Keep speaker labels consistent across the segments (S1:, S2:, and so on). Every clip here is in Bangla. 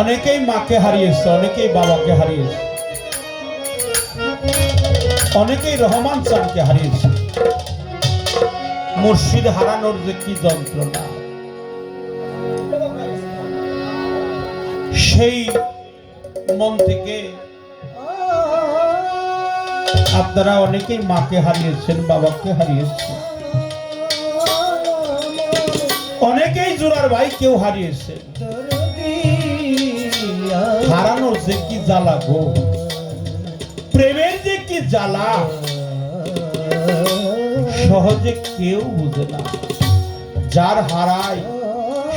S1: অনেকেই মাকে হারিয়েছে, অনেকেই বাবাকে হারিয়েছে, অনেকেই রহমান চাঁদকে হারিয়েছে। মুর্শিদ হারানোর যে কি যন্ত্রণা, সেই মন থেকে আপনারা অনেকেই মাকে হারিয়েছেন, বাবাকে হারিয়েছেন, অনেকেই জোড়ার ভাই কেউ হারিয়েছে। হারানোর যে কি জ্বালা গো, প্রেমের যে কি জ্বালা, সহজে কেউ বুঝে না। যার হারায়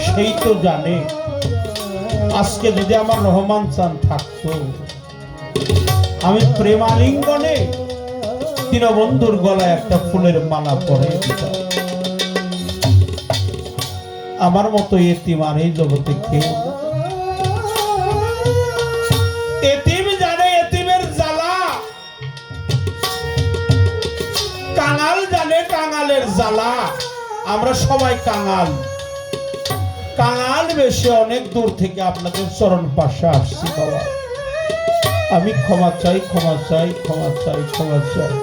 S1: সেই তো জানে। আজকে যদি আমার রহমান চাঁদ থাকতো, আমি প্রেমালিঙ্গনে দীনবন্ধুর গলায় একটা ফুলের মালা পরে দিতাম। আমার মতো এতিম আর এই জগতে কেউ না। এতিম জানে এতিমের জ্বালা, কাঙাল জানে কাঙালের জ্বালা। আমরা সবাই কাঙাল, কাঙাল বেশে অনেক দূর থেকে আপনাদের চরণ পাশে আসছি বাবা। আমি ক্ষমা চাই, ক্ষমা চাই, ক্ষমা চাই, ক্ষমা চাই।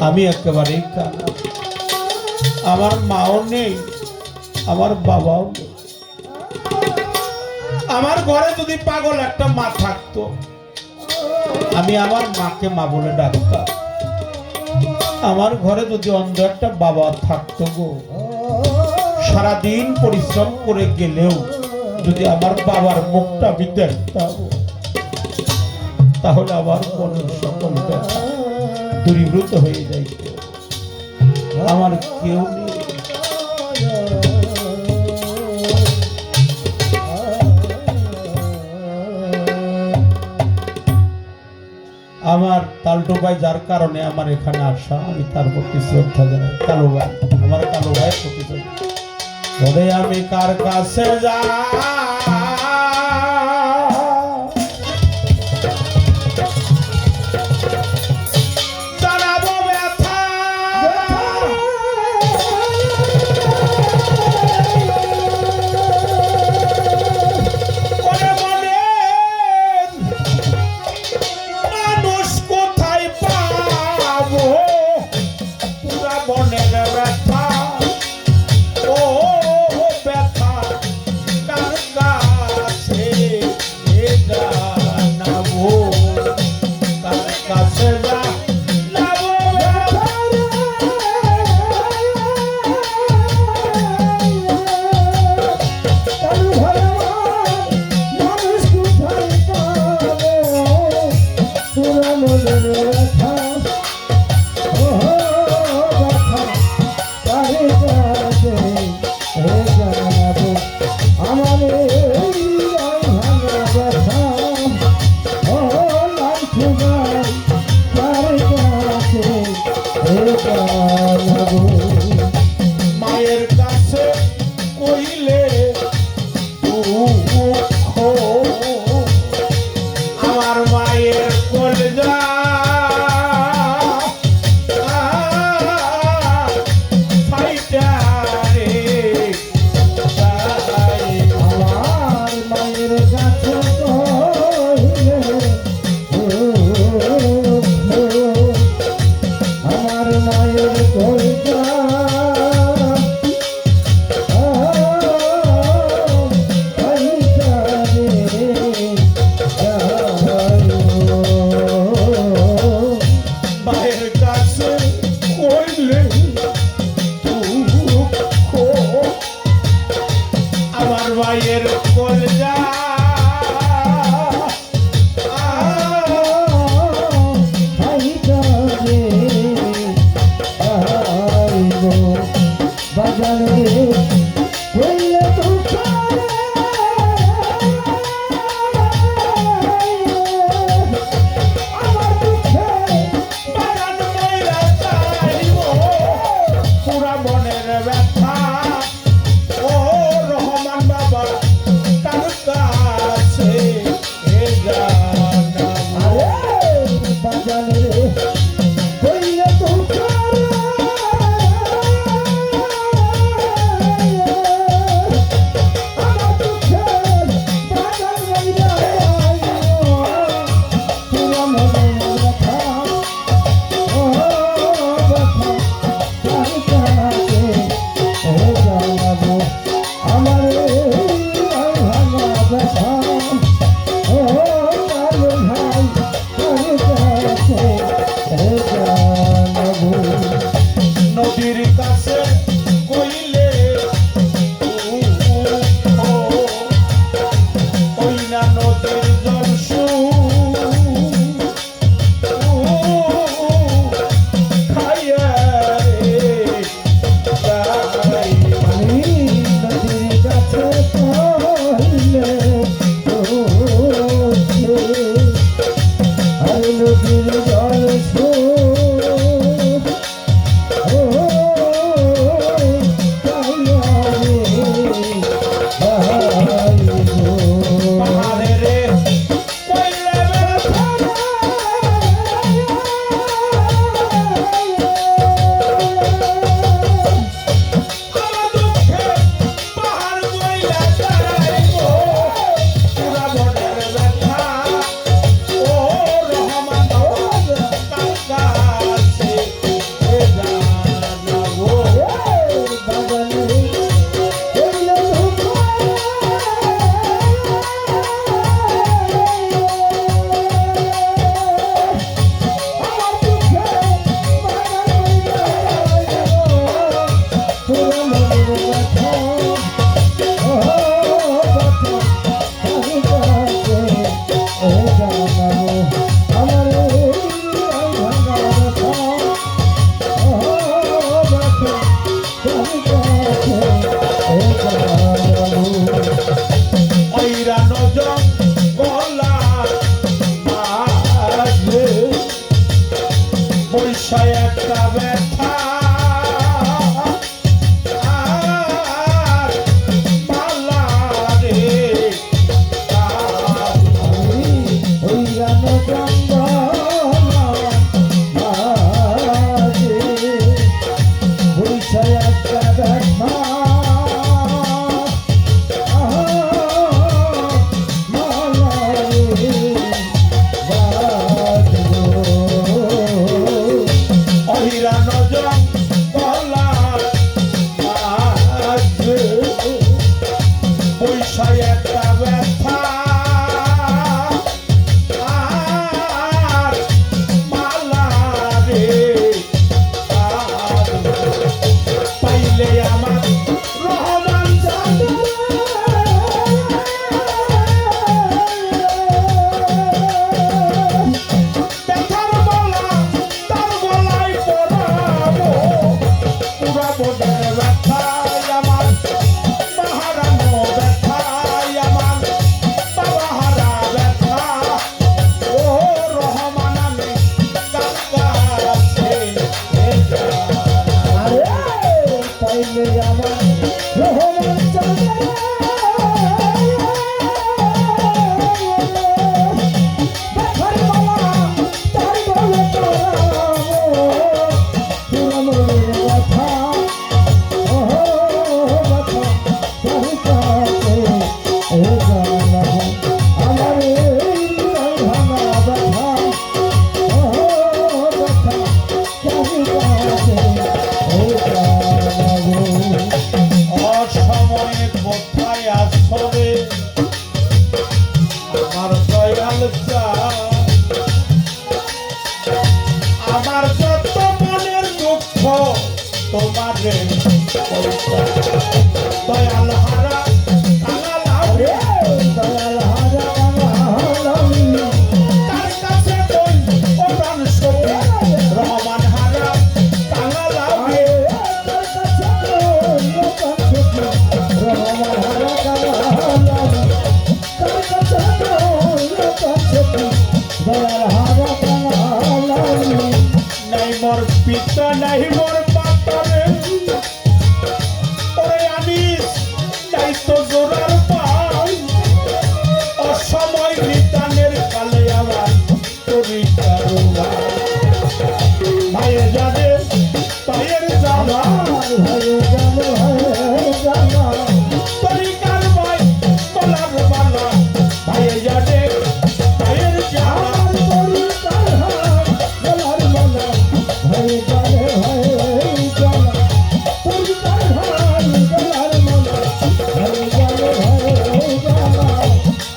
S1: আমি একেবারেই কাঙাল। আমার মাও নেই, আমার বাবাও নেই। আমার ঘরে যদি পাগল একটা মা থাকতো, আমি আমার মাকে মা বলে ডাকতাম। আমার ঘরে যদি অন্ধ একটা বাবা থাকতো গো, সারাদিন পরিশ্রম করে গেলেও যদি আমার বাবার মুখটা আমি দেখতাম, তাহলে আমার মনের সকল ব্যথা দূরীভূত হয়ে যাইত। আমার কেউ নেই। আমার তালটো ভাই যার কারণে আমার এখানে আসা, আমি তার প্রতি শ্রদ্ধা জানাই। কালো ভাই, আমার কালো ভাইয়ের প্রতি শ্রদ্ধা। আমি কার কাছে যা মায়ের কাছে কইলে আমার মায়ের কলজা মায়ের কলজা ব্যথায় আমার মা হারানো ব্যথায় আমার বাবা হারা ব্যথা ও রহমান আমি কাঙ্গাল আছে
S2: আরে তাইলে আমার রহমান চলে ব্যথার বাবা তাই বলে তোরা মনের ব্যথা ও ব্যথা তোর কাছে এ জানাবো আমার এই ভাঙা ব্যথা ও ব্যথা তোর কাছে এ জানাবো
S1: অসময়ে কোথায় আসবে আমার দয়াল চাঁদ? আমার যত মনের দুঃখ তোমারে কইতা। দয়াল হারা কাঙাল আমি,
S2: দয়াল হারা কাঙাল
S1: তার কাছে কই ও প্রাণ সখী রহমান হারা কাঙাল আমি। নাই মোর পিতা নাই মোর পাতারে ওরে আনিস তাই তো জোরার পাই অসময় নিতানের কালে আমার তরি কারুবা ভাইয়ে জানে ভাইয়ের জামা তরি কারবাই কলার বালা ভাইয়ে জানে ভাইয়ের জামা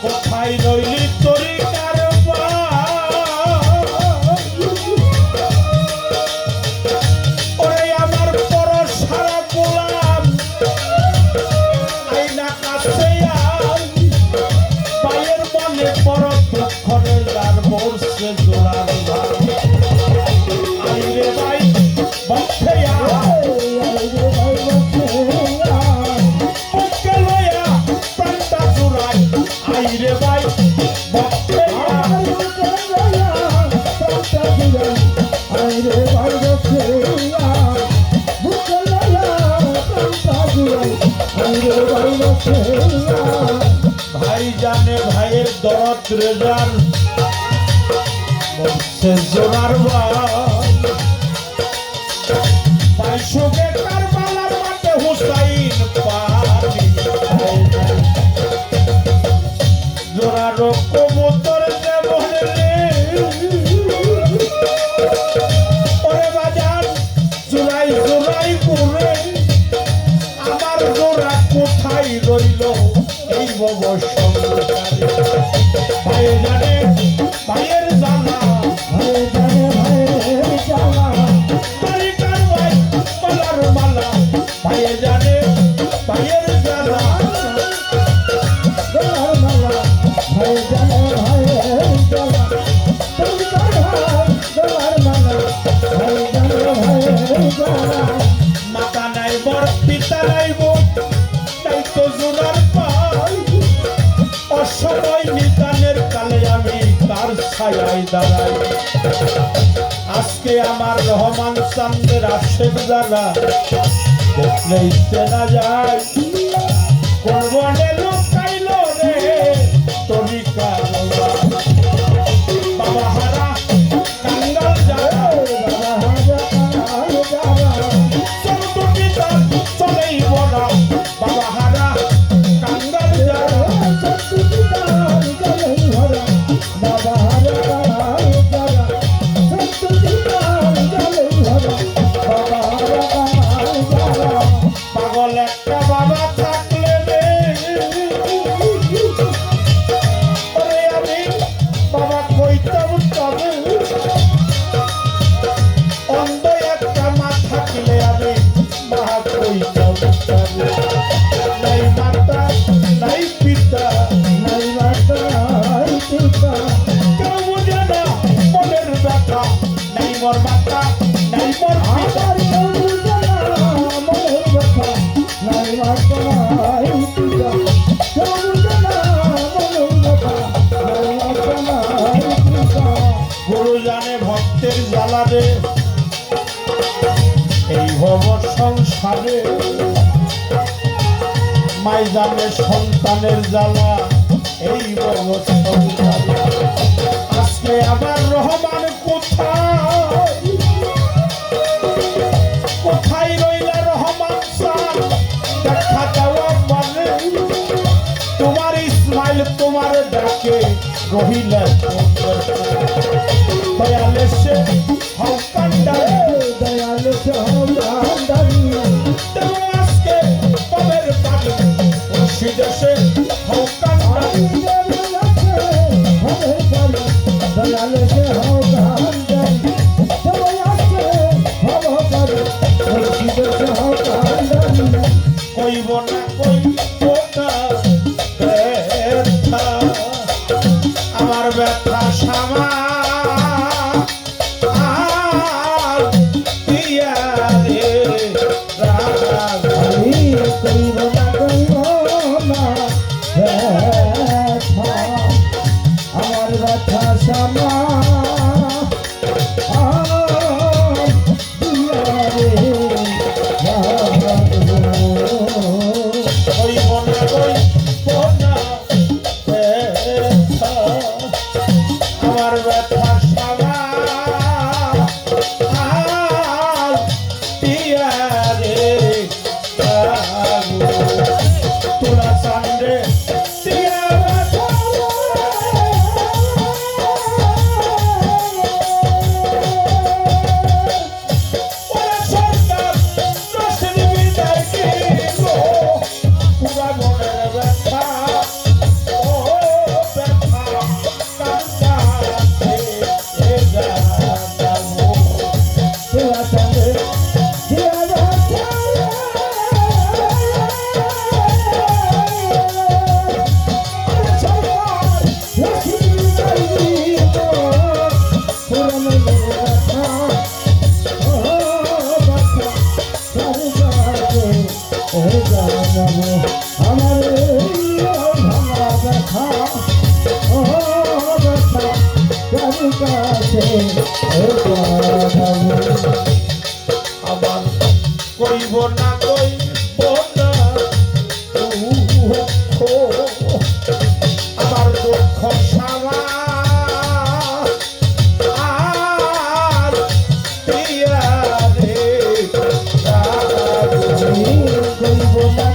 S1: কোথায় রইলি তরি কারবা ওরে আমার পর সারা গোলাম আইনা কাছে আই পায়ের মনে পর দুঃখরে যার মরছে জোড়ার ভাই আইরে ভাই বক্ষে বুকে লইয়া প্রাণটা জোড়াই আইরে ভাই বক্ষে ভাই জানে ভাইয়ের দরদ রেজাল মরছে জোড়ার ভাই সুখে কারবালার মাঠে হুসাইন পানি জোড়ার কবুতর যেমন রে ওরে বাজার জোড়াই জোড়াই ঘুরে আমার জোড়া কোথায় রইল এই বব সংসারে ভাই জানে ভাইয়ের জানা তরি কারবাই কলার মালা ভাই জানে ভাইয়ের জানা মাতা নাই মোর পিতা নাই বোন তাই তো জোনার পাই অসময় নিদানের কালে আমি তার ছায়ায় দাঁড়াই আজকে আমার রহমান চান্দের আশেক যারা দেখলেই চেনা যায় কোন বনে লুকাইল রে তরি কারবা বাবা হারা কাঙ্গাল যারা চলেই বলা বাবা হারা কাঙ্গাল যারা পাগল একটা বাবা থাকলে রে ওরে আমি বাবা কইতাম তবে অন্ধ একটা মা থাকলে আমি মা কইতাম তবে নাই মাতা নাই পিতা কেউ বুঝে না মনের ব্যথা নাই মোর মাতা নাই মোর পিতা
S2: জানাই পূজা সবুজ না মনের কথা বাংলা জানাই পূজা
S1: গুরু জানে ভক্তের জ্বালা রে এই ভব সংসারে, মাই জানে সন্তানের জ্বালা এই ভব সংসারে। আজকে আবার রহমান কোথায়, কোথায় রইলা রহমান স্যার, দেখা দেওয়া মানে তোমার ইসমাইল তোমার ডাকে রহিলা দয়ালে সে হও কান্ডারে,
S2: দয়াল সহদানি
S1: আজকে পবের পানি মুর্শিদ সে হও কান্ডারে।
S2: দয়াল সহদানি
S1: কইব না কইব না ব্যথা, আমার ব্যথা সামা দিয়া রে রাজা।
S2: আমার ব্যথা সামা
S1: কইব না কইব না ব্যথা, আমার ব্যথা সামা দিয়া রে রাজা। তোরা চান্দে দিয়া ব্যথা
S2: আমার ভাঙা ব্যথা ও ব্যথা কার কাছে
S1: আবার কইব না কইব না দুঃখ, আমার দুঃখ সামা আর দিয়া রে রাজা।
S2: কইব না